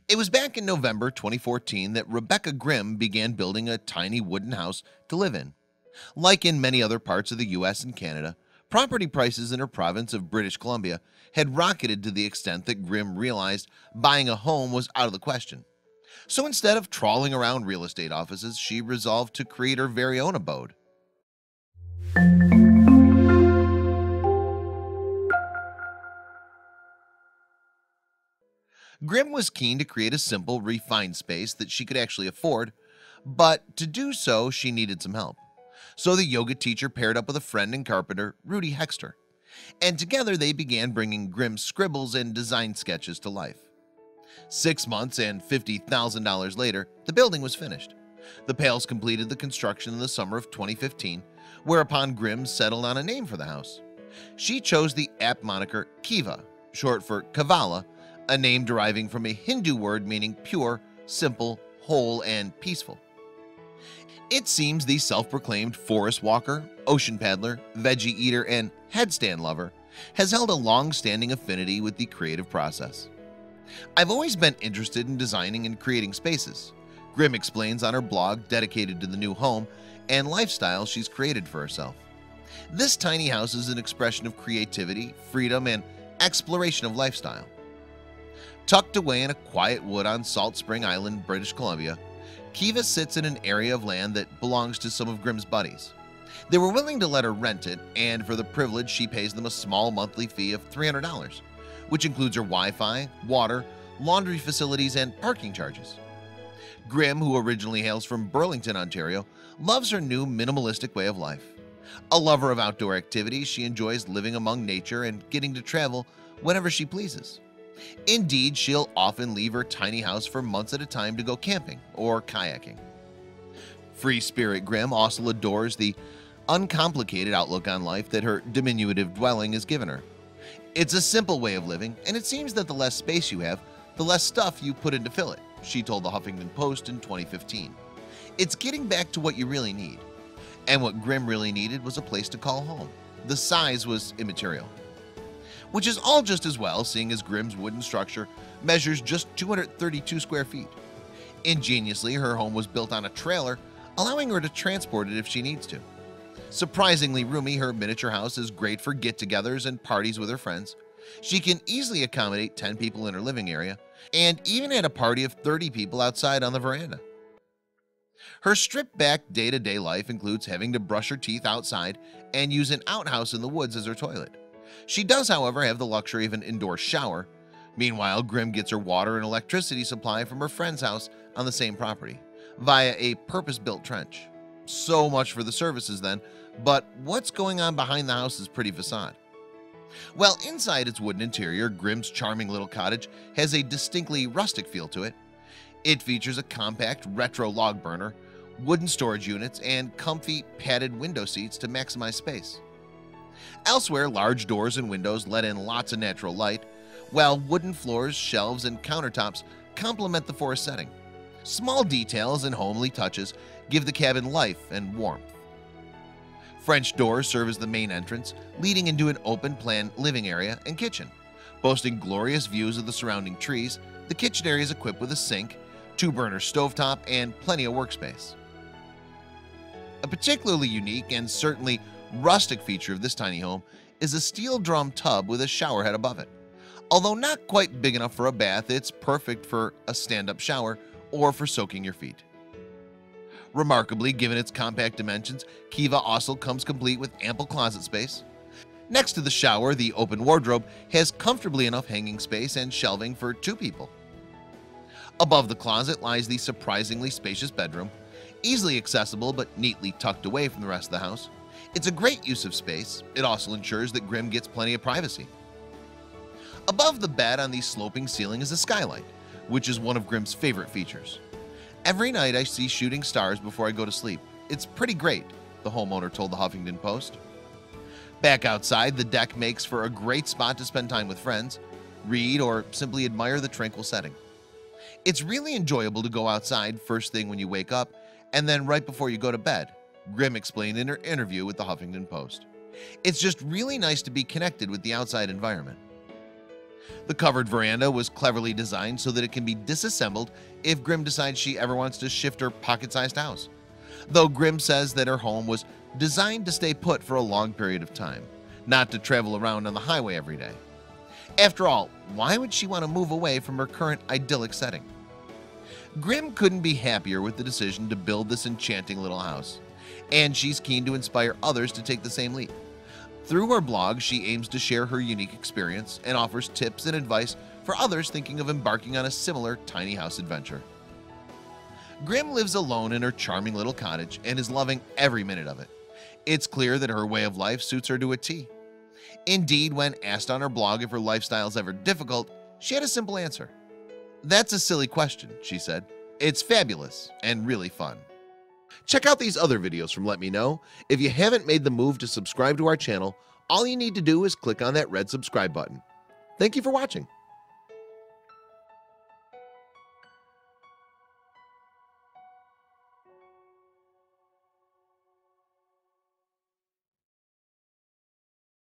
It was back in November 2014 that Rebecca Grimm began building a tiny wooden house to live in. Like in many other parts of the US and Canada, property prices in her province of British Columbia had rocketed to the extent that Grimm realized buying a home was out of the question. So instead of trawling around real estate offices, she resolved to create her very own abode. Grimm was keen to create a simple, refined space that she could actually afford, but to do so, she needed some help. So the yoga teacher paired up with a friend and carpenter, Rudy Hexter, and together they began bringing Grimm's scribbles and design sketches to life. 6 months and $50,000 later, the building was finished. The Pales completed the construction in the summer of 2015, whereupon Grimm settled on a name for the house. She chose the apt moniker Kiva, short for Kavala, a name deriving from a Hindu word meaning pure, simple, whole, and peaceful. It seems the self-proclaimed forest walker, ocean paddler, veggie eater, and headstand lover has held a long-standing affinity with the creative process. "I've always been interested in designing and creating spaces," Grimm explains on her blog dedicated to the new home and lifestyle she's created for herself. "This tiny house is an expression of creativity, freedom, and exploration of lifestyle." Tucked away in a quiet wood on Salt Spring Island, British Columbia, Kiva sits in an area of land that belongs to some of Grimm's buddies. They were willing to let her rent it, and for the privilege she pays them a small monthly fee of $300, which includes her Wi-Fi, water, laundry facilities, and parking charges. Grimm, who originally hails from Burlington, Ontario, loves her new minimalistic way of life. A lover of outdoor activities, she enjoys living among nature and getting to travel whenever she pleases. Indeed, she'll often leave her tiny house for months at a time to go camping or kayaking. Free spirit Grimm also adores the uncomplicated outlook on life that her diminutive dwelling has given her. "It's a simple way of living, and it seems that the less space you have, the less stuff you put in to fill it," she told the Huffington Post in 2015. "It's getting back to what you really need." And what Grimm really needed was a place to call home. The size was immaterial. Which is all just as well, seeing as Grimm's wooden structure measures just 232 square feet. Ingeniously, her home was built on a trailer, allowing her to transport it if she needs to. Surprisingly roomy, her miniature house is great for get-togethers and parties with her friends. She can easily accommodate 10 people in her living area, and even had a party of 30 people outside on the veranda. Her stripped-back day-to-day life includes having to brush her teeth outside and use an outhouse in the woods as her toilet. She does, however, have the luxury of an indoor shower. Meanwhile, Grimm gets her water and electricity supply from her friend's house on the same property, via a purpose-built trench. So much for the services then, but what's going on behind the house's pretty facade? Well, inside its wooden interior, Grimm's charming little cottage has a distinctly rustic feel to it. It features a compact retro log burner, wooden storage units, and comfy padded window seats to maximize space. Elsewhere, large doors and windows let in lots of natural light, while wooden floors, shelves, and countertops complement the forest setting. Small details and homely touches give the cabin life and warmth. French doors serve as the main entrance, leading into an open-plan living area and kitchen. Boasting glorious views of the surrounding trees, the kitchen area is equipped with a sink, two-burner stovetop, and plenty of workspace. A particularly unique and certainly rustic feature of this tiny home is a steel drum tub with a shower head above it. Although not quite big enough for a bath, it's perfect for a stand-up shower or for soaking your feet. Remarkably, given its compact dimensions, Kiva also comes complete with ample closet space. Next to the shower, the open wardrobe has comfortably enough hanging space and shelving for 2 people. Above the closet lies the surprisingly spacious bedroom, easily accessible but neatly tucked away from the rest of the house. It's a great use of space. It also ensures that Grimm gets plenty of privacy. Above the bed on the sloping ceiling is a skylight, which is one of Grimm's favorite features. "Every night I see shooting stars before I go to sleep. It's pretty great," the homeowner told the Huffington Post. Back outside, the deck makes for a great spot to spend time with friends, read, or simply admire the tranquil setting. "It's really enjoyable to go outside first thing when you wake up and then right before you go to bed," Grimm explained in her interview with the Huffington Post. "It's just really nice to be connected with the outside environment." The covered veranda was cleverly designed so that it can be disassembled if Grimm decides she ever wants to shift her pocket-sized house. Though Grimm says that her home was designed to stay put for a long period of time, not to travel around on the highway every day. After all, why would she want to move away from her current idyllic setting? Grimm couldn't be happier with the decision to build this enchanting little house, and she's keen to inspire others to take the same leap. Through her blog, she aims to share her unique experience and offers tips and advice for others thinking of embarking on a similar tiny house adventure. Grimm lives alone in her charming little cottage and is loving every minute of it. It's clear that her way of life suits her to a T. Indeed, when asked on her blog if her lifestyle's ever difficult, she had a simple answer. "That's a silly question," she said. "It's fabulous and really fun." Check out these other videos from Let Me Know. If you haven't made the move to subscribe to our channel, all you need to do is click on that red subscribe button. Thank you for watching.